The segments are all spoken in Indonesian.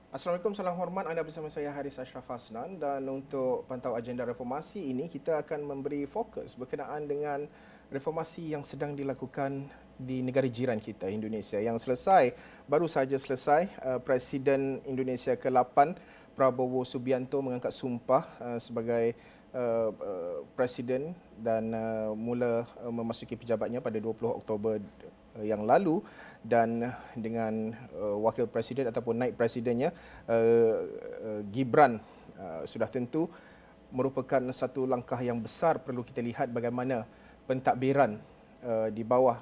Assalamualaikum, salam hormat. Anda bersama saya Haris Ashraf Hasnan, dan untuk pantau agenda reformasi ini kita akan memberi fokus berkenaan dengan reformasi yang sedang dilakukan di negara jiran kita, Indonesia, yang baru saja selesai. Presiden Indonesia ke-8 Prabowo Subianto mengangkat sumpah sebagai presiden dan mula memasuki pejabatnya pada 20 Oktober yang lalu, dan dengan wakil presiden ataupun naib presidennya Gibran, sudah tentu merupakan satu langkah yang besar. Perlu kita lihat bagaimana pentadbiran di bawah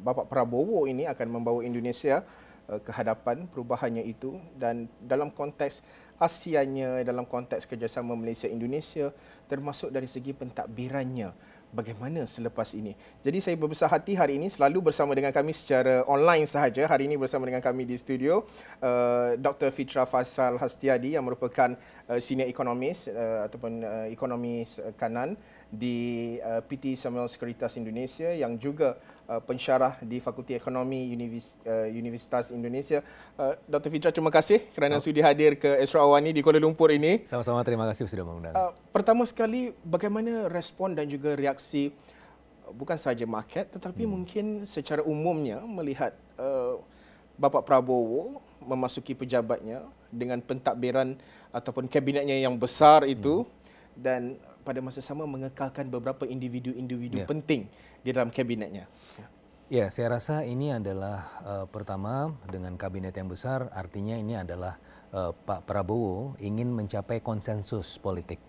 Bapak Prabowo ini akan membawa Indonesia ke hadapan perubahannya itu, dan dalam konteks ASEAN-nya, dalam konteks kerjasama Malaysia-Indonesia, termasuk dari segi pentadbirannya bagaimana selepas ini. Jadi saya berbesar hati hari ini selalu bersama dengan kami secara online sahaja. Hari ini bersama dengan kami di studio Dr. Fitra Faisal Hastiadi yang merupakan senior ekonomis ataupun ekonomis kanan di PT Samuel Sekuritas Indonesia, yang juga pensyarah di Fakulti Ekonomi Universitas Indonesia. Dr. Fitra, terima kasih kerana sudi hadir ke Astro Awani di Kuala Lumpur ini. Sama-sama, terima kasih sudah mengundang. Pertama sekali, bagaimana respon dan juga reaksi bukan sahaja market tetapi mungkin secara umumnya melihat Bapak Prabowo memasuki pejabatnya dengan pentadbiran ataupun kabinetnya yang besar itu, dan pada masa sama mengekalkan beberapa individu-individu penting di dalam kabinetnya. Ya, saya rasa ini adalah pertama, dengan kabinet yang besar, artinya ini adalah Pak Prabowo ingin mencapai konsensus politik.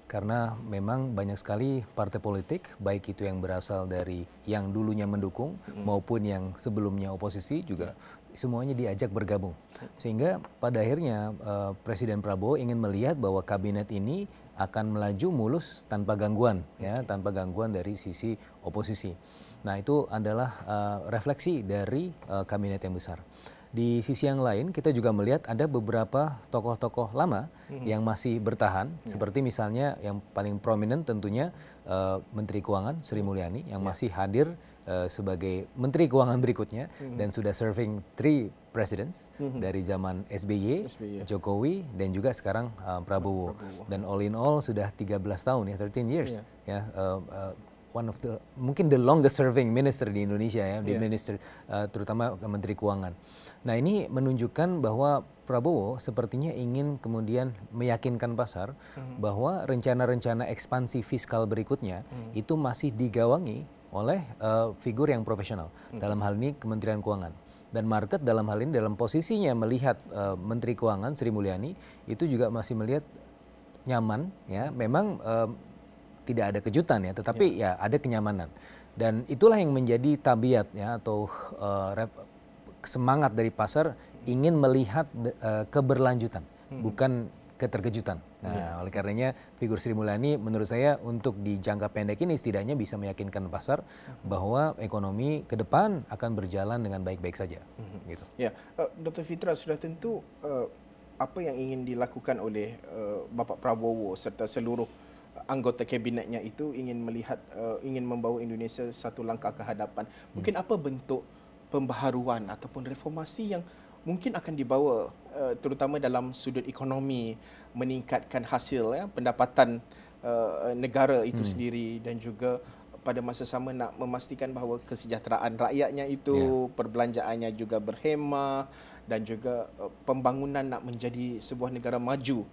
Karena memang banyak sekali partai politik, baik itu yang berasal dari yang dulunya mendukung maupun yang sebelumnya oposisi juga semuanya diajak bergabung. Sehingga pada akhirnya Presiden Prabowo ingin melihat bahwa kabinet ini akan melaju mulus tanpa gangguan, ya, tanpa gangguan dari sisi oposisi. Nah, itu adalah refleksi dari kabinet yang besar. Di sisi yang lain, kita juga melihat ada beberapa tokoh-tokoh lama yang masih bertahan, seperti misalnya yang paling prominent tentunya Menteri Keuangan Sri Mulyani yang masih hadir sebagai Menteri Keuangan berikutnya dan sudah serving 3 presidents dari zaman SBY, Jokowi, dan juga sekarang Prabowo. Dan all in all sudah 13 tahun, ya, 13 years. Ya, one of the mungkin the longest serving minister di Indonesia, ya, di minister terutama Menteri Keuangan. Nah, ini menunjukkan bahwa Prabowo sepertinya ingin kemudian meyakinkan pasar bahwa rencana-rencana ekspansi fiskal berikutnya itu masih digawangi oleh figur yang profesional, dalam hal ini Kementerian Keuangan. Dan market dalam hal ini, dalam posisinya melihat Menteri Keuangan Sri Mulyani itu juga masih melihat nyaman, ya, memang tidak ada kejutan, ya, tetapi ya ada kenyamanan. Dan itulah yang menjadi tabiat, ya, atau semangat dari pasar ingin melihat keberlanjutan, bukan keterkejutan. Nah, oleh karenanya figur Sri Mulyani menurut saya untuk di jangka pendek ini setidaknya bisa meyakinkan pasar bahwa ekonomi ke depan akan berjalan dengan baik-baik saja. Gitu. Ya, Dr. Fitra, sudah tentu apa yang ingin dilakukan oleh Bapak Prabowo serta seluruh anggota kabinetnya itu ingin melihat, ingin membawa Indonesia satu langkah ke hadapan. Mungkin apa bentuk pembaharuan ataupun reformasi yang mungkin akan dibawa terutama dalam sudut ekonomi, meningkatkan hasil, ya, pendapatan negara itu sendiri, dan juga pada masa sama nak memastikan bahawa kesejahteraan rakyatnya itu, perbelanjaannya juga berhemah, dan juga pembangunan nak menjadi sebuah negara maju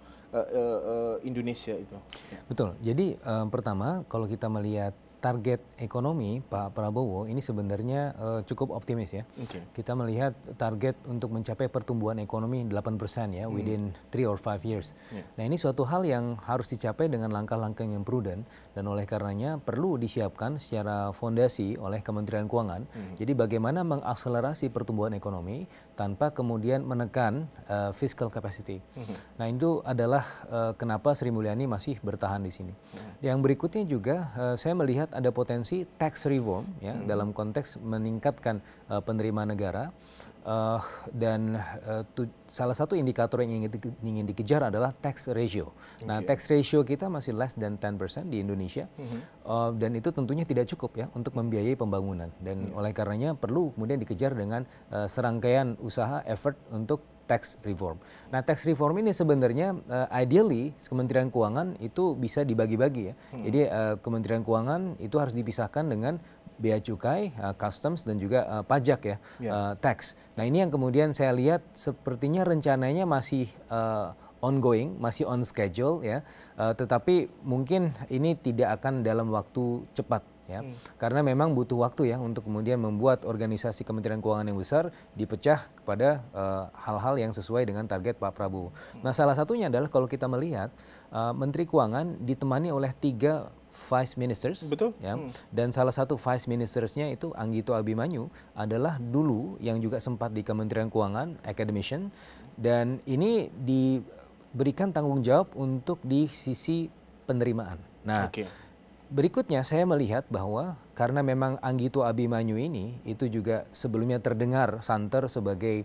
Indonesia itu. Betul. Jadi pertama, kalau kita melihat target ekonomi Pak Prabowo ini sebenarnya cukup optimis, ya. Kita melihat target untuk mencapai pertumbuhan ekonomi 8%, ya, within 3 or 5 years. Nah, ini suatu hal yang harus dicapai dengan langkah-langkah yang prudent, dan oleh karenanya perlu disiapkan secara fondasi oleh Kementerian Keuangan. Jadi bagaimana mengakselerasi pertumbuhan ekonomi tanpa kemudian menekan fiscal capacity. Nah, itu adalah kenapa Sri Mulyani masih bertahan di sini. Yang berikutnya juga saya melihat ada potensi tax reform, ya, dalam konteks meningkatkan penerimaan negara. salah satu indikator yang ingin dikejar adalah tax ratio. Nah, tax ratio kita masih less than 10% di Indonesia, dan itu tentunya tidak cukup ya untuk membiayai pembangunan. Dan oleh karenanya perlu kemudian dikejar dengan serangkaian usaha effort untuk tax reform. Nah, tax reform ini sebenarnya ideally Kementerian Keuangan itu bisa dibagi-bagi ya. Jadi Kementerian Keuangan itu harus dipisahkan dengan bea cukai, customs dan juga pajak ya, tax. Nah, ini yang kemudian saya lihat sepertinya rencananya masih ongoing, masih on schedule ya. Tetapi mungkin ini tidak akan dalam waktu cepat ya. Karena memang butuh waktu ya untuk kemudian membuat organisasi Kementerian Keuangan yang besar dipecah kepada hal-hal yang sesuai dengan target Pak Prabowo. Nah, salah satunya adalah kalau kita melihat Menteri Keuangan ditemani oleh 3 Vice Ministers, betul. Ya, dan salah satu Vice Ministersnya itu Anggito Abimanyu adalah dulu yang juga sempat di Kementerian Keuangan, academician, dan ini diberikan tanggung jawab untuk di sisi penerimaan. Nah, berikutnya saya melihat bahwa karena memang Anggito Abimanyu ini itu juga sebelumnya terdengar santer sebagai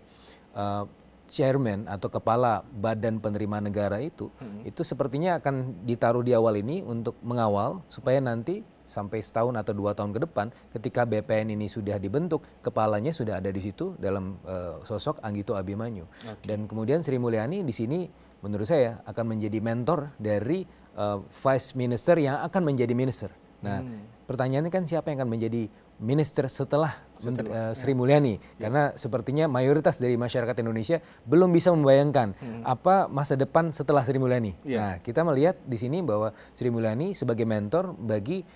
chairman atau kepala Badan Penerimaan Negara itu sepertinya akan ditaruh di awal ini untuk mengawal supaya nanti sampai setahun atau 2 tahun ke depan ketika BPN ini sudah dibentuk, kepalanya sudah ada di situ dalam sosok Anggito Abimanyu. Dan kemudian Sri Mulyani di sini menurut saya akan menjadi mentor dari Vice Minister yang akan menjadi minister. Nah, pertanyaannya kan siapa yang akan menjadi minister setelah Sri Mulyani, karena sepertinya mayoritas dari masyarakat Indonesia belum bisa membayangkan apa masa depan setelah Sri Mulyani. Nah, kita melihat di sini bahwa Sri Mulyani sebagai mentor bagi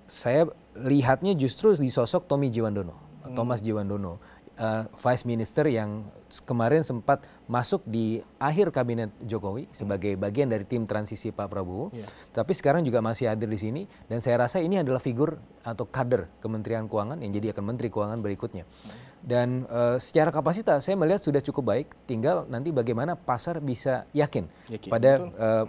saya lihatnya justru di sosok Tommy Jiwandono, Thomas Jiwandono, Vice Minister yang kemarin sempat masuk di akhir kabinet Jokowi sebagai bagian dari tim transisi Pak Prabowo, tapi sekarang juga masih hadir di sini, dan saya rasa ini adalah figur atau kader Kementerian Keuangan yang jadi akan Menteri Keuangan berikutnya. Dan secara kapasitas saya melihat sudah cukup baik, tinggal nanti bagaimana pasar bisa yakin pada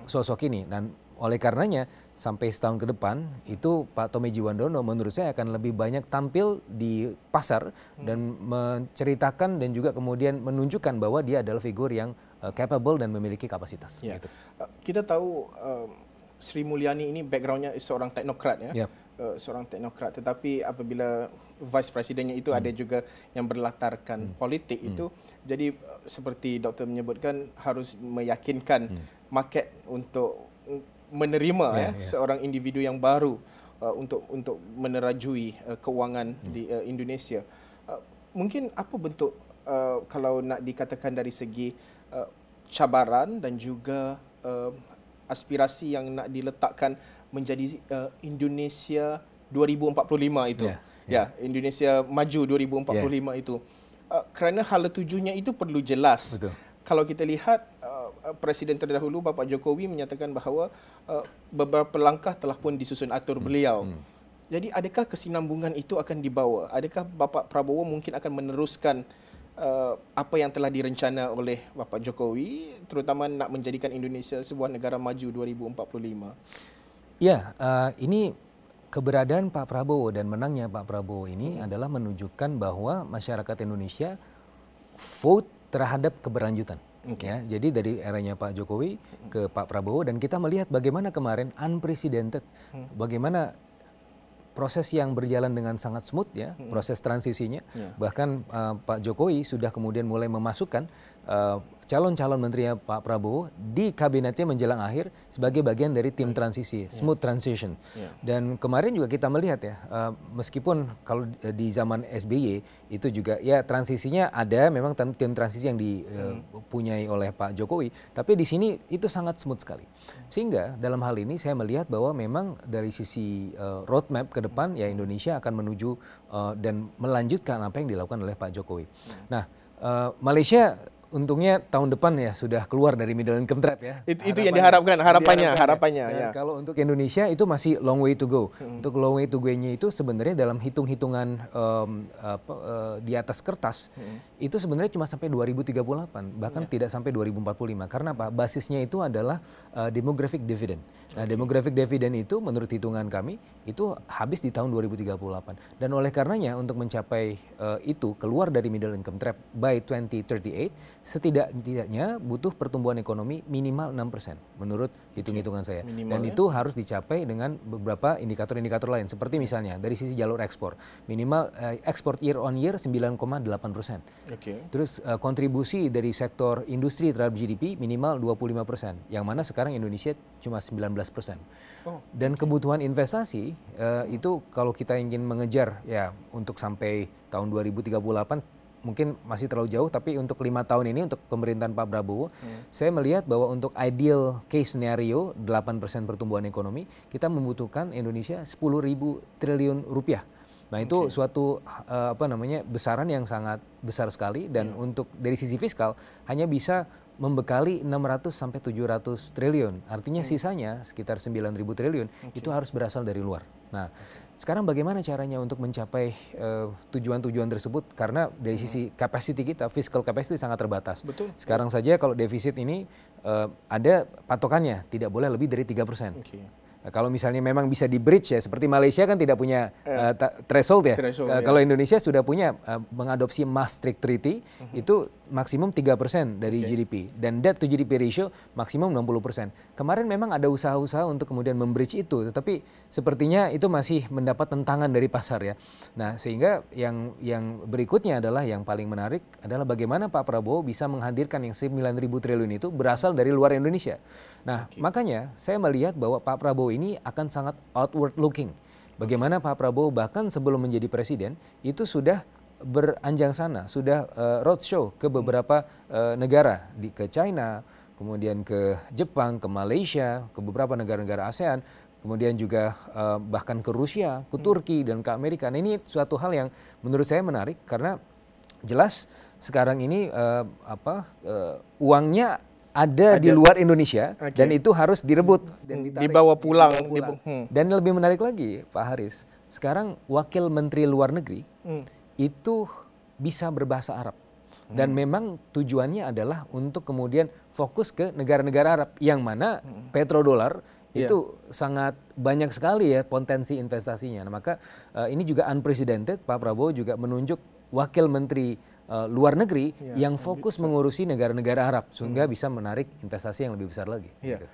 sosok ini. Dan oleh karenanya sampai setahun ke depan itu Pak Tommy Jiwandono menurut saya akan lebih banyak tampil di pasar dan menceritakan dan juga kemudian menunjukkan bahwa dia adalah figur yang capable dan memiliki kapasitas. Gitu. Kita tahu Sri Mulyani ini backgroundnya seorang teknokrat ya, seorang teknokrat. Tetapi apabila vice presidennya itu ada juga yang berlatarkan politik itu, jadi seperti doktor menyebutkan harus meyakinkan market untuk menerima seorang individu yang baru untuk menerajui keuangan di Indonesia. Mungkin apa bentuk kalau nak dikatakan dari segi cabaran dan juga aspirasi yang nak diletakkan menjadi Indonesia 2045 itu. Indonesia maju 2045 itu. Kerana hala tujunya itu perlu jelas. Betul. Kalau kita lihat Presiden terdahulu Bapak Jokowi menyatakan bahawa beberapa langkah telah pun disusun atur beliau. Jadi adakah kesinambungan itu akan dibawa? Adakah Bapak Prabowo mungkin akan meneruskan apa yang telah direncana oleh Bapak Jokowi, terutama nak menjadikan Indonesia sebuah negara maju 2045? Ya, ini keberadaan Pak Prabowo dan menangnya Pak Prabowo ini adalah menunjukkan bahwa masyarakat Indonesia vote terhadap keberlanjutan. Ya, jadi dari eranya Pak Jokowi ke Pak Prabowo, dan kita melihat bagaimana kemarin unprecedented, bagaimana proses yang berjalan dengan sangat smooth ya, proses transisinya. Bahkan Pak Jokowi sudah kemudian mulai memasukkan calon-calon menterinya Pak Prabowo di kabinetnya menjelang akhir sebagai bagian dari tim transisi, smooth transition. Dan kemarin juga kita melihat ya, meskipun kalau di zaman SBY itu juga ya transisinya ada, memang tim transisi yang dipunyai oleh Pak Jokowi, tapi di sini itu sangat smooth sekali. Sehingga dalam hal ini saya melihat bahwa memang dari sisi roadmap ke depan ya Indonesia akan menuju dan melanjutkan apa yang dilakukan oleh Pak Jokowi. Nah, Malaysia untungnya tahun depan ya sudah keluar dari middle income trap ya. Itu yang diharapkan, harapannya. Ya. Kalau untuk Indonesia itu masih long way to go. Untuk long way to go-nya itu sebenarnya dalam hitung-hitungan di atas kertas itu sebenarnya cuma sampai 2038, bahkan tidak sampai 2045. Karena apa? Basisnya itu adalah demographic dividend. Nah, demographic dividend itu menurut hitungan kami itu habis di tahun 2038. Dan oleh karenanya untuk mencapai itu keluar dari middle income trap by 2038 setidaknya butuh pertumbuhan ekonomi minimal 6% menurut hitung-hitungan saya. Minimal, dan itu harus dicapai dengan beberapa indikator-indikator lain. Seperti misalnya dari sisi jalur ekspor. Minimal ekspor year on year 9,8%. Terus kontribusi dari sektor industri terhadap GDP minimal 25%. Yang mana sekarang Indonesia cuma 19%. Dan kebutuhan investasi itu kalau kita ingin mengejar ya untuk sampai tahun 2038 mungkin masih terlalu jauh, tapi untuk 5 tahun ini untuk pemerintahan Pak Prabowo, saya melihat bahwa untuk ideal case scenario 8% pertumbuhan ekonomi, kita membutuhkan Indonesia 10.000 triliun rupiah. Nah itu suatu besaran yang sangat besar sekali dan untuk dari sisi fiskal hanya bisa membekali 600 sampai 700 triliun. Artinya sisanya sekitar 9.000 triliun itu harus berasal dari luar. Nah, sekarang bagaimana caranya untuk mencapai tujuan-tujuan tersebut? Karena dari sisi capacity kita, fiscal capacity sangat terbatas. Sekarang saja kalau defisit ini ada patokannya, tidak boleh lebih dari 3%. Kalau misalnya memang bisa di bridge ya, seperti Malaysia kan tidak punya threshold ya. Kalau Indonesia sudah punya mengadopsi Maastricht Treaty, itu maksimum 3% dari GDP. Dan debt to GDP ratio maksimum 60%. Kemarin memang ada usaha-usaha untuk kemudian membridge itu, tetapi sepertinya itu masih mendapat tentangan dari pasar ya. Nah sehingga yang berikutnya adalah yang paling menarik adalah bagaimana Pak Prabowo bisa menghadirkan yang 9.000 triliun itu berasal dari luar Indonesia. Nah makanya saya melihat bahwa Pak Prabowo ini akan sangat outward looking. Bagaimana Pak Prabowo bahkan sebelum menjadi presiden itu sudah beranjang sana, sudah roadshow ke beberapa negara, ke China, kemudian ke Jepang, ke Malaysia, ke beberapa negara-negara ASEAN, kemudian juga bahkan ke Rusia, ke Turki, dan ke Amerika. Nah, ini suatu hal yang menurut saya menarik karena jelas sekarang ini uangnya ada di luar Indonesia dan itu harus direbut dan dibawa pulang. Dan lebih menarik lagi Pak Haris, sekarang wakil menteri luar negeri itu bisa berbahasa Arab dan memang tujuannya adalah untuk kemudian fokus ke negara-negara Arab yang mana petrodolar itu sangat banyak sekali ya potensi investasinya. Nah, maka ini juga unprecedented, Pak Prabowo juga menunjuk wakil menteri luar negeri yang fokus mengurusi negara-negara Arab sehingga bisa menarik investasi yang lebih besar lagi. Gitu.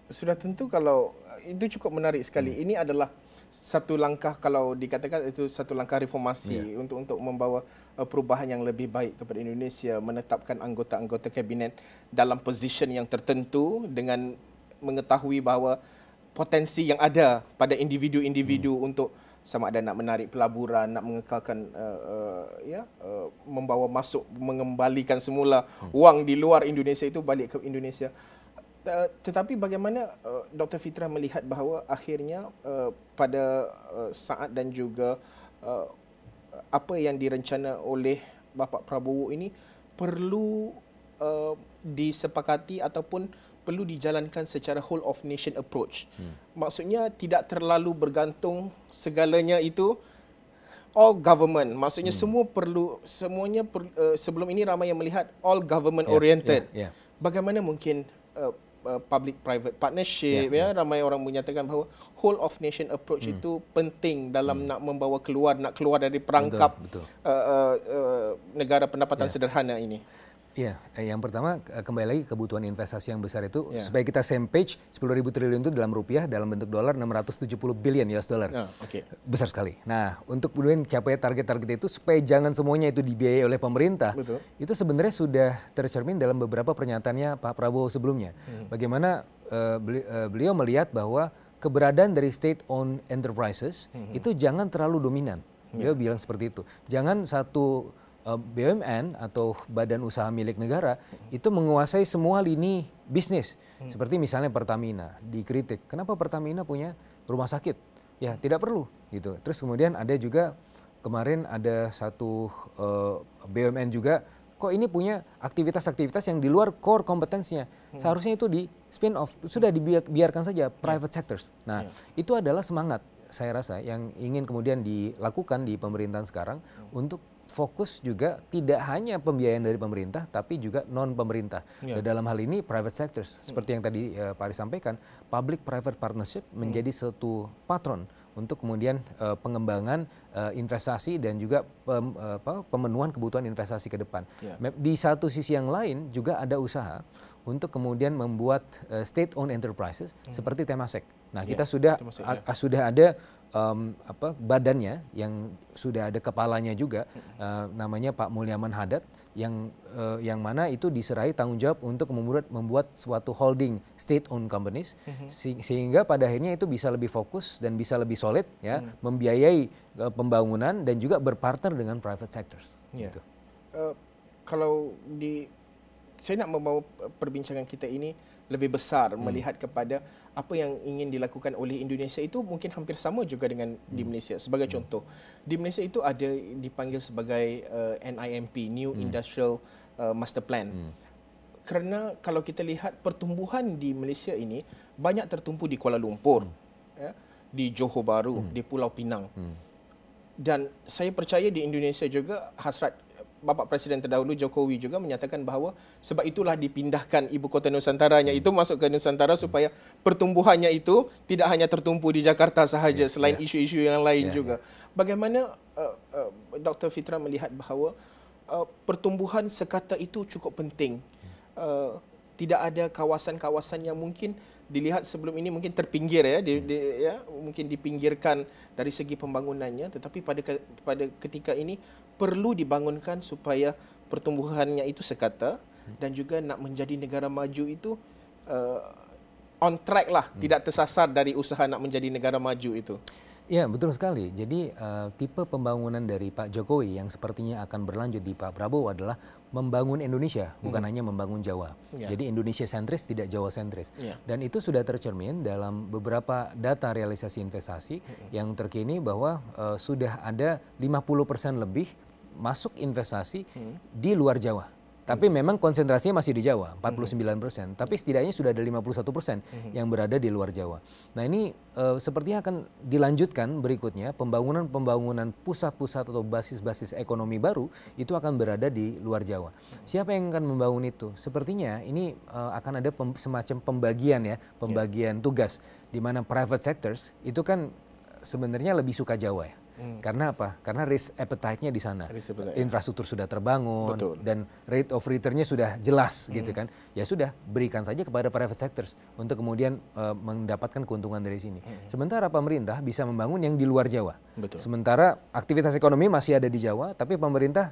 Sudah tentu kalau itu cukup menarik sekali. Ini adalah satu langkah, kalau dikatakan itu satu langkah reformasi untuk membawa perubahan yang lebih baik kepada Indonesia, menetapkan anggota-anggota kabinet dalam posisi yang tertentu dengan mengetahui bahawa potensi yang ada pada individu-individu untuk sama ada nak menarik pelaburan, nak mengekalkan membawa masuk, mengembalikan semula wang di luar Indonesia itu balik ke Indonesia. Tetapi bagaimana Dr. Fitrah melihat bahawa akhirnya pada saat dan juga apa yang direncana oleh Bapak Prabowo ini perlu disepakati ataupun perlu dijalankan secara whole of nation approach. Maksudnya tidak terlalu bergantung segalanya itu all government. Maksudnya semuanya sebelum ini ramai yang melihat all government oriented. Bagaimana mungkin public private partnership ramai orang menyatakan bahawa whole of nation approach itu penting dalam nak membawa nak keluar dari perangkap negara pendapatan sederhana ini. Iya, yang pertama kembali lagi kebutuhan investasi yang besar itu supaya kita same page, 10.000 triliun itu dalam rupiah, dalam bentuk dolar 670 billion US dollar. Besar sekali. Nah, untuk kemudian capai target-target itu supaya jangan semuanya itu dibiayai oleh pemerintah. Itu sebenarnya sudah tercermin dalam beberapa pernyataannya Pak Prabowo sebelumnya. Bagaimana beliau melihat bahwa keberadaan dari state-owned enterprises itu jangan terlalu dominan. Beliau bilang seperti itu. Jangan satu BUMN atau badan usaha milik negara itu menguasai semua lini bisnis. Seperti misalnya Pertamina dikritik, kenapa Pertamina punya rumah sakit? Ya tidak perlu gitu. Terus kemudian ada juga kemarin ada satu BUMN juga kok ini punya aktivitas-aktivitas yang di luar core kompetensinya. Seharusnya itu di spin off, sudah dibiarkan saja private sectors. Nah, itu adalah semangat saya rasa yang ingin kemudian dilakukan di pemerintahan sekarang untuk fokus juga tidak hanya pembiayaan dari pemerintah tapi juga non pemerintah. Dalam hal ini private sectors seperti yang tadi Pak Aris sampaikan, public private partnership menjadi satu patron untuk kemudian pengembangan investasi dan juga pemenuhan kebutuhan investasi ke depan. Di satu sisi yang lain juga ada usaha untuk kemudian membuat state owned enterprises seperti Temasek. Nah, kita sudah ada badannya yang sudah ada kepalanya juga, namanya Pak Mulyaman Hadad, yang mana itu diserai tanggung jawab untuk membuat suatu holding state owned companies, sehingga pada akhirnya itu bisa lebih fokus dan bisa lebih solid ya, membiayai pembangunan dan juga berpartner dengan private sectors. Gitu. Kalau saya nak membawa perbincangan kita ini lebih besar, melihat kepada apa yang ingin dilakukan oleh Indonesia itu mungkin hampir sama juga dengan di Malaysia. Sebagai contoh, di Malaysia itu ada dipanggil sebagai NIMP, New Industrial Master Plan. Kerana kalau kita lihat pertumbuhan di Malaysia ini banyak tertumpu di Kuala Lumpur, di Johor Bahru, di Pulau Pinang. Dan saya percaya di Indonesia juga hasrat Bapak Presiden terdahulu Jokowi juga menyatakan bahawa sebab itulah dipindahkan ibu kota Nusantaranya itu masuk ke Nusantara supaya pertumbuhannya itu tidak hanya tertumpu di Jakarta sahaja, selain isu-isu yang lain juga. Bagaimana Dr. Fitra melihat bahawa pertumbuhan sekata itu cukup penting? Tidak ada kawasan-kawasan yang mungkin dilihat sebelum ini mungkin terpinggir mungkin dipinggirkan dari segi pembangunannya, tetapi pada ketika ini perlu dibangunkan supaya pertumbuhannya itu sekata dan juga nak menjadi negara maju itu on track lah, tidak tersasar dari usaha nak menjadi negara maju itu. Ya, betul sekali. Jadi tipe pembangunan dari Pak Jokowi yang sepertinya akan berlanjut di Pak Prabowo adalah membangun Indonesia, bukan hanya membangun Jawa. Jadi Indonesia sentris, tidak Jawa sentris. Dan itu sudah tercermin dalam beberapa data realisasi investasi yang terkini bahwa sudah ada 50% lebih masuk investasi di luar Jawa. Tapi memang konsentrasinya masih di Jawa, 49%. Tapi setidaknya sudah ada 51% yang berada di luar Jawa. Nah, ini sepertinya akan dilanjutkan berikutnya, pembangunan pusat-pusat atau basis-basis ekonomi baru itu akan berada di luar Jawa. Siapa yang akan membangun itu? Sepertinya ini akan ada semacam pembagian tugas, di mana private sectors itu kan sebenarnya lebih suka Jawa ya. Karena apa? Karena risk appetite-nya di sana. Infrastruktur sudah terbangun. Betul. Dan rate of return-nya sudah jelas gitu kan. Ya sudah, berikan saja kepada private sectors untuk kemudian mendapatkan keuntungan dari sini. Sementara pemerintah bisa membangun yang di luar Jawa. Betul. Sementara aktivitas ekonomi masih ada di Jawa, tapi pemerintah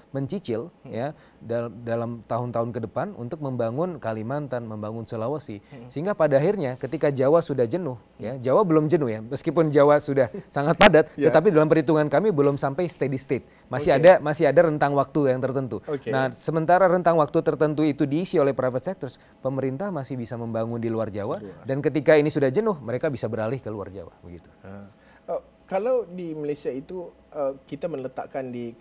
mencicil ya dalam tahun-tahun ke depan untuk membangun Kalimantan, membangun Sulawesi. Sehingga pada akhirnya ketika Jawa sudah jenuh, ya Jawa belum jenuh ya, meskipun Jawa sudah sangat padat, tapi dalam perhitungan kami belum sampai steady state. Masih ada rentang waktu yang tertentu. Nah, sementara rentang waktu tertentu itu diisi oleh private sectors, pemerintah masih bisa membangun di luar Jawa, dan ketika ini sudah jenuh, mereka bisa beralih ke luar Jawa, begitu. Kalau di Malaysia itu kita meletakkan di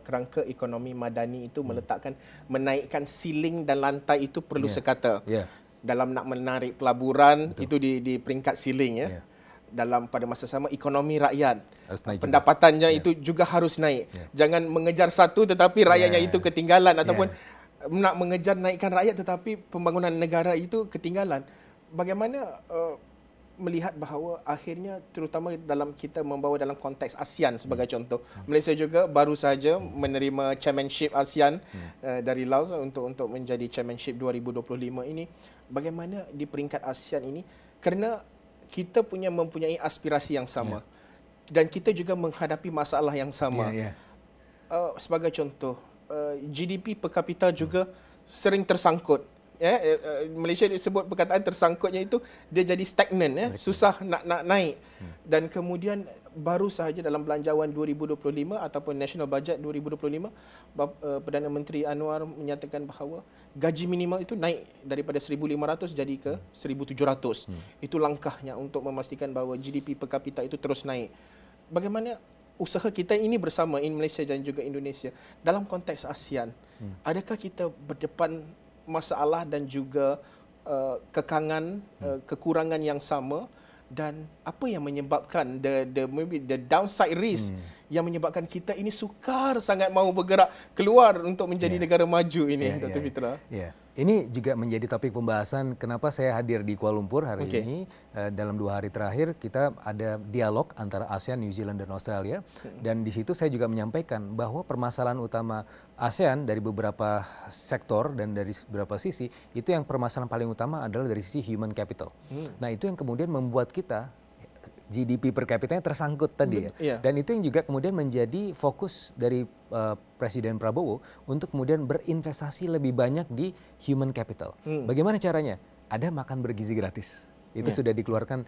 kerangka ekonomi madani itu meletakkan menaikkan ceiling dan lantai itu perlu sekata. Dalam nak menarik pelaburan itu di peringkat ceiling ya. Dalam pada masa sama ekonomi rakyat pendapatannya itu juga harus naik. Jangan mengejar satu tetapi rakyatnya itu ketinggalan, ataupun nak mengejar naikkan rakyat tetapi pembangunan negara itu ketinggalan. Bagaimana melihat bahawa akhirnya terutama dalam kita membawa dalam konteks ASEAN sebagai contoh, Malaysia juga baru saja menerima chairmanship ASEAN dari Laos untuk menjadi chairmanship 2025 ini. Bagaimana di peringkat ASEAN ini, kerana kita mempunyai aspirasi yang sama dan kita juga menghadapi masalah yang sama. Sebagai contoh, GDP per kapita juga sering tersangkut. Malaysia disebut perkataan tersangkutnya itu dia jadi stagnan, susah nak naik. Dan kemudian baru sahaja dalam belanjawan 2025 ataupun National Budget 2025, Perdana Menteri Anwar menyatakan bahawa gaji minimal itu naik daripada 1,500 jadi ke 1,700. Itu langkahnya untuk memastikan bahawa GDP per kapita itu terus naik. Bagaimana usaha kita ini bersama Malaysia dan juga Indonesia dalam konteks ASEAN adakah kita berdepan masalah dan juga kekangan, kekurangan yang sama, dan apa yang menyebabkan maybe the downside risk yang menyebabkan kita ini sukar sangat mau bergerak keluar untuk menjadi negara maju ini, Dr. Fitra? Ini juga menjadi topik pembahasan kenapa saya hadir di Kuala Lumpur hari ini. Dalam 2 hari terakhir kita ada dialog antara ASEAN, New Zealand, dan Australia. Dan di situ saya juga menyampaikan bahwa permasalahan utama ASEAN dari beberapa sektor dan dari beberapa sisi, itu yang permasalahan paling utama adalah dari sisi human capital. Nah, itu yang kemudian membuat kita GDP per kapitanya tersangkut tadi ya. Dan itu yang juga kemudian menjadi fokus dari Presiden Prabowo untuk kemudian berinvestasi lebih banyak di human capital. Bagaimana caranya? Ada makan bergizi gratis. Itu sudah dikeluarkan,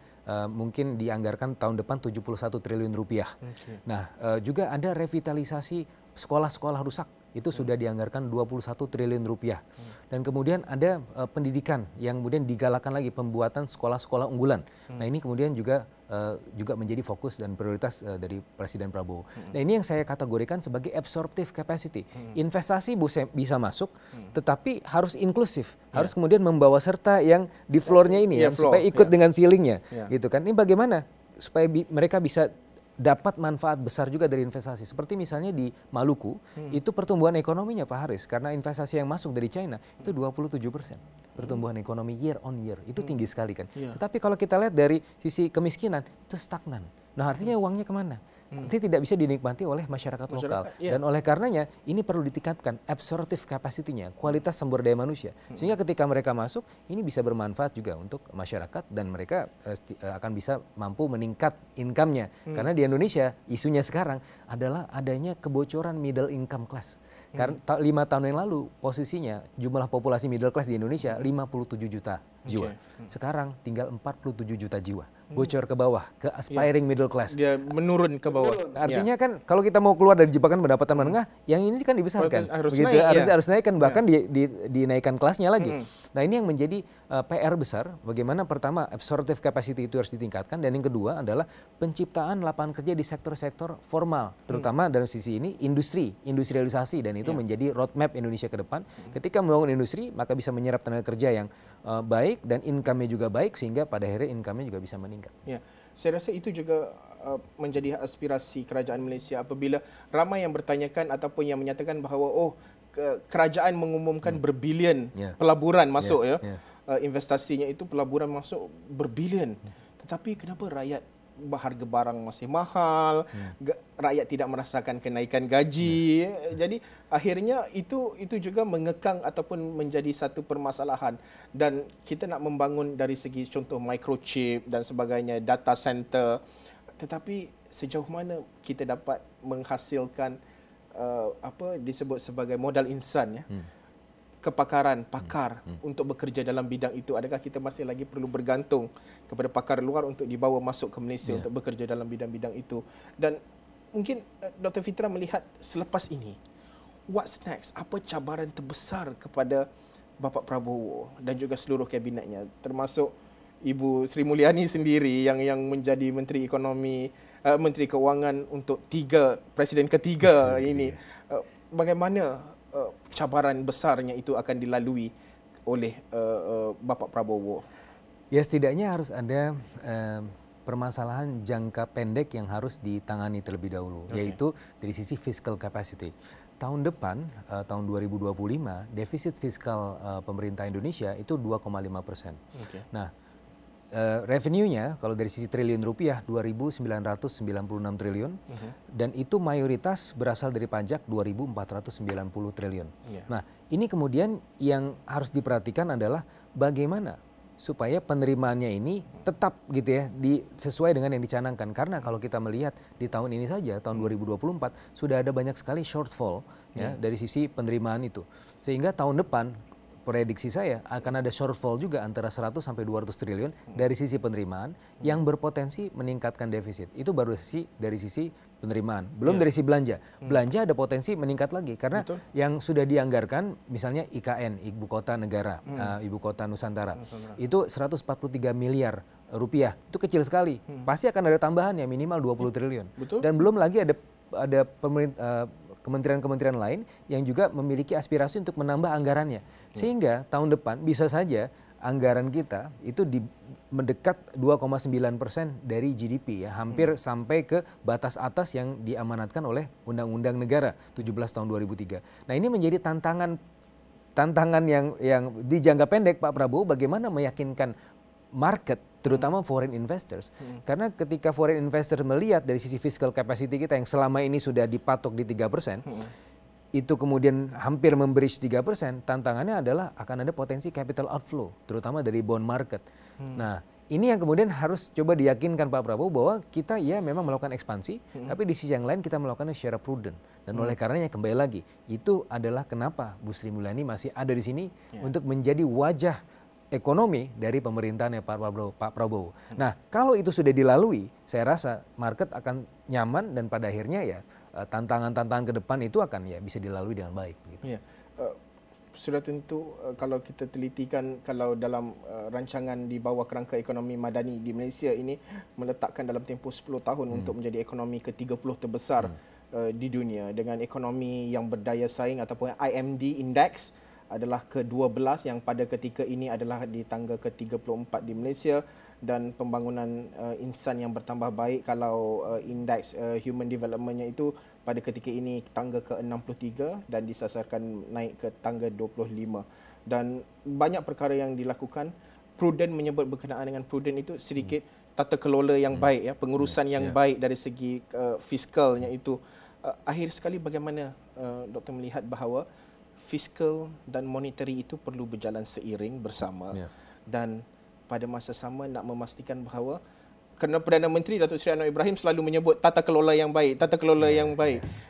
mungkin dianggarkan tahun depan 71 triliun rupiah. Nah, juga ada revitalisasi sekolah-sekolah rusak. Itu sudah dianggarkan 21 triliun rupiah. Dan kemudian ada pendidikan yang kemudian digalakan lagi, pembuatan sekolah-sekolah unggulan. Nah, ini kemudian juga menjadi fokus dan prioritas dari Presiden Prabowo. Nah, ini yang saya kategorikan sebagai absorptive capacity. Investasi bisa masuk, tetapi harus inklusif. Harus kemudian membawa serta yang di floor-nya ini, supaya ikut dengan ceilingnya. Gitu kan. Ini bagaimana supaya mereka bisa dapat manfaat besar juga dari investasi. Seperti misalnya di Maluku, itu pertumbuhan ekonominya Pak Haris, karena investasi yang masuk dari China itu 27% pertumbuhan ekonomi year on year. Itu tinggi sekali kan. Tetapi kalau kita lihat dari sisi kemiskinan, itu stagnan. Nah, artinya uangnya kemana? Nanti tidak bisa dinikmati oleh masyarakat lokal. Dan oleh karenanya ini perlu ditingkatkan absorptive capacity-nya, kualitas sumber daya manusia. Sehingga ketika mereka masuk, ini bisa bermanfaat juga untuk masyarakat dan mereka akan bisa mampu meningkat income-nya. Karena di Indonesia isunya sekarang adalah adanya kebocoran middle income class. Karena 5 tahun yang lalu posisinya jumlah populasi middle class di Indonesia 57 juta jiwa. Sekarang tinggal 47 juta jiwa. Bocor ke bawah, ke aspiring middle class. Dia menurun ke bawah. Artinya kan kalau kita mau keluar dari jebakan pendapatan menengah, yang ini kan dibesarkan. Harus begitu, naik, harus naikkan, bahkan dinaikkan kelasnya lagi. Nah, ini yang menjadi PR besar. Bagaimana pertama absorptive capacity itu harus ditingkatkan, dan yang kedua adalah penciptaan lapangan kerja di sektor-sektor formal, terutama dari sisi ini industrialisasi, dan itu menjadi roadmap Indonesia ke depan. Ketika membangun industri, maka bisa menyerap tenaga kerja yang baik dan income-nya juga baik, sehingga pada akhirnya income-nya juga bisa meningkat. Ya, saya rasa itu juga menjadi aspirasi kerajaan Malaysia apabila ramai yang bertanyakan ataupun yang menyatakan bahawa kerajaan mengumumkan berbilion pelaburan masuk investasinya itu pelaburan masuk berbilion. Tetapi kenapa rakyat harga barang masih mahal, rakyat tidak merasakan kenaikan gaji. Jadi akhirnya itu juga mengekang ataupun menjadi satu permasalahan, dan kita nak membangun dari segi contoh microchip dan sebagainya, data center, tetapi sejauh mana kita dapat menghasilkan apa disebut sebagai modal insan kepakaran pakar untuk bekerja dalam bidang itu. Adakah kita masih lagi perlu bergantung kepada pakar luar untuk dibawa masuk ke Malaysia untuk bekerja dalam bidang-bidang itu? Dan mungkin Dr. Fitra melihat selepas ini, what's next? Apa cabaran terbesar kepada Bapak Prabowo dan juga seluruh kabinetnya, termasuk Ibu Sri Mulyani sendiri yang menjadi Menteri Ekonomi, Menteri Keuangan untuk Presiden ketiga ini. Bagaimana cabaran besarnya itu akan dilalui oleh Bapak Prabowo? Ya, setidaknya harus ada permasalahan jangka pendek yang harus ditangani terlebih dahulu, yaitu dari sisi fiscal capacity. Tahun depan, tahun 2025, defisit fiskal pemerintah Indonesia itu 2,5%. Nah, revenue-nya kalau dari sisi triliun rupiah 2.996 triliun, dan itu mayoritas berasal dari pajak 2.490 triliun. Nah, ini kemudian yang harus diperhatikan adalah bagaimana supaya penerimaannya ini tetap gitu ya sesuai dengan yang dicanangkan. Karena kalau kita melihat di tahun ini saja, tahun 2024 sudah ada banyak sekali shortfall dari sisi penerimaan itu. Sehingga tahun depan prediksi saya akan ada shortfall juga antara 100 sampai 200 triliun dari sisi penerimaan yang berpotensi meningkatkan defisit. Itu baru dari sisi penerimaan, belum dari sisi belanja. Belanja ada potensi meningkat lagi karena yang sudah dianggarkan misalnya IKN, Ibu Kota Negara, Ibu Kota Nusantara, itu 143 miliar rupiah. Itu kecil sekali. Pasti akan ada tambahan ya minimal 20 triliun. Dan belum lagi ada kementerian-kementerian lain yang juga memiliki aspirasi untuk menambah anggarannya. Sehingga tahun depan bisa saja anggaran kita itu mendekat 2,9% dari GDP ya, hampir sampai ke batas atas yang diamanatkan oleh Undang-Undang Negara 17 tahun 2003. Nah, ini menjadi tantangan yang di jangka pendek Pak Prabowo bagaimana meyakinkan market terutama foreign investors. Karena ketika foreign investor melihat dari sisi fiscal capacity kita yang selama ini sudah dipatok di 3%, itu kemudian hampir membreach 3%, tantangannya adalah akan ada potensi capital outflow, terutama dari bond market. Nah, ini yang kemudian harus coba diyakinkan Pak Prabowo bahwa kita ya memang melakukan ekspansi, tapi di sisi yang lain kita melakukannya secara prudent. Dan oleh karenanya kembali lagi, itu adalah kenapa Bu Sri Mulyani masih ada di sini untuk menjadi wajah ekonomi dari pemerintahannya Pak Prabowo. Nah, kalau itu sudah dilalui, saya rasa market akan nyaman dan pada akhirnya ya tantangan-tantangan ke depan itu akan ya bisa dilalui dengan baik. Gitu. Ya, sudah tentu kalau kita telitikan kalau dalam rancangan di bawah kerangka ekonomi madani di Malaysia ini meletakkan dalam tempoh 10 tahun untuk menjadi ekonomi ke-30 terbesar di dunia dengan ekonomi yang berdaya saing ataupun IMD Index adalah ke-12 yang pada ketika ini adalah di tangga ke-34 di Malaysia dan pembangunan insan yang bertambah baik kalau indeks human development-nya itu pada ketika ini tangga ke-63 dan disasarkan naik ke tangga 25 dan banyak perkara yang dilakukan. Prudent menyebut berkenaan dengan prudent itu sedikit tata kelola yang baik ya, pengurusan yang baik dari segi fiskalnya itu. Akhir sekali bagaimana Dr. melihat bahawa fiskal dan monetary itu perlu berjalan seiring bersama dan pada masa sama nak memastikan bahawa kerana Perdana Menteri Datuk Seri Anwar Ibrahim selalu menyebut tata kelola yang baik,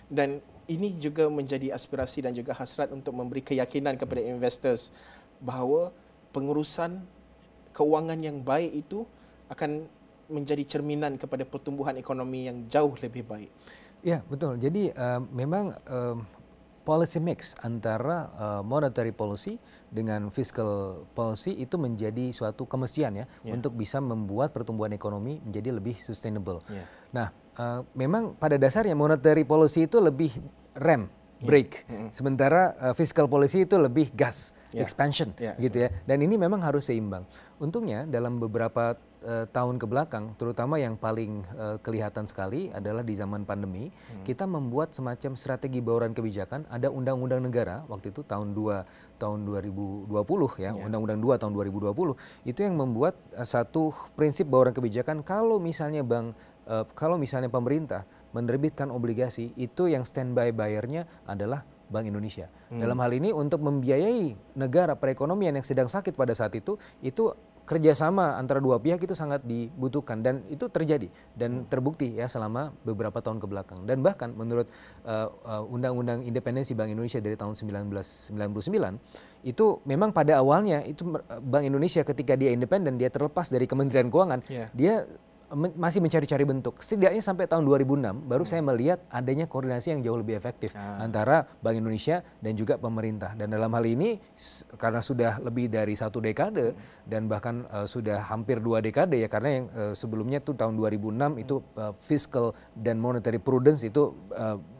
dan ini juga menjadi aspirasi dan juga hasrat untuk memberi keyakinan kepada investors bahawa pengurusan keuangan yang baik itu akan menjadi cerminan kepada pertumbuhan ekonomi yang jauh lebih baik. Ya, betul. Jadi memang policy mix antara monetary policy dengan fiscal policy itu menjadi suatu kemestian ya untuk bisa membuat pertumbuhan ekonomi menjadi lebih sustainable. Nah, memang pada dasarnya monetary policy itu lebih rem, brake, sementara fiscal policy itu lebih gas, expansion gitu ya. Dan ini memang harus seimbang. Untungnya dalam beberapa tahun ke belakang, terutama yang paling kelihatan sekali adalah di zaman pandemi, kita membuat semacam strategi bauran kebijakan. Ada undang-undang negara waktu itu tahun 2020 ya, Undang-Undang 2 tahun 2020 itu yang membuat satu prinsip bauran kebijakan kalau misalnya pemerintah menerbitkan obligasi itu yang standby bayarnya adalah Bank Indonesia. Dalam hal ini untuk membiayai negara perekonomian yang sedang sakit pada saat itu kerjasama antara dua pihak itu sangat dibutuhkan dan itu terjadi dan terbukti ya selama beberapa tahun ke belakang. Dan bahkan menurut Undang-Undang Independensi Bank Indonesia dari tahun 1999 itu memang pada awalnya itu Bank Indonesia ketika dia independen, dia terlepas dari Kementerian Keuangan, dia masih mencari-cari bentuk. Setidaknya sampai tahun 2006 baru saya melihat adanya koordinasi yang jauh lebih efektif antara Bank Indonesia dan juga pemerintah. Dan dalam hal ini karena sudah lebih dari 1 dekade dan bahkan sudah hampir 2 dekade ya, karena yang sebelumnya itu tahun 2006 itu fiscal dan monetary prudence itu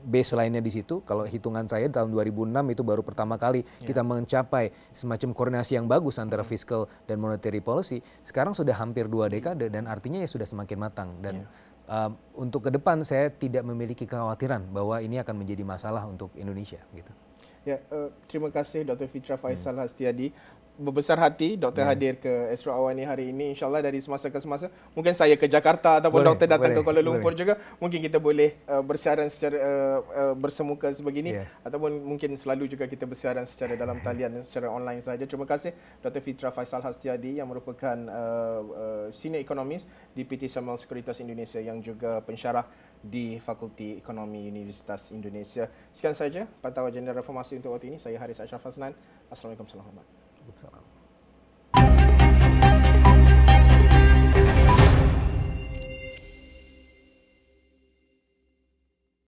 baseline-nya di situ. Kalau hitungan saya tahun 2006 itu baru pertama kali kita mencapai semacam koordinasi yang bagus antara fiscal dan monetary policy. Sekarang sudah hampir 2 dekade dan artinya ya sudah semakin matang dan untuk ke depan saya tidak memiliki kekhawatiran bahwa ini akan menjadi masalah untuk Indonesia gitu. Ya, terima kasih Dr. Fitra Faisal Hastiadi. Berbesar hati Doktor hadir ke Astro Awani hari ini. InsyaAllah dari semasa ke semasa, mungkin saya ke Jakarta ataupun Doktor datang ke Kuala Lumpur juga, mungkin kita boleh bersiaran secara bersemuka sebegini, ataupun mungkin selalu juga kita bersiaran secara dalam talian dan secara online saja. Terima kasih Dr. Fitra Faisal Hastiadi yang merupakan senior ekonomis di PT Samuel Sekuritas Indonesia yang juga pensyarah di Fakulti Ekonomi Universitas Indonesia. Sekian saja pantauan agenda reformasi untuk waktu ini. Saya Haris Ashraf Hasnan. Assalamualaikum warahmatullahi wabarakatuh.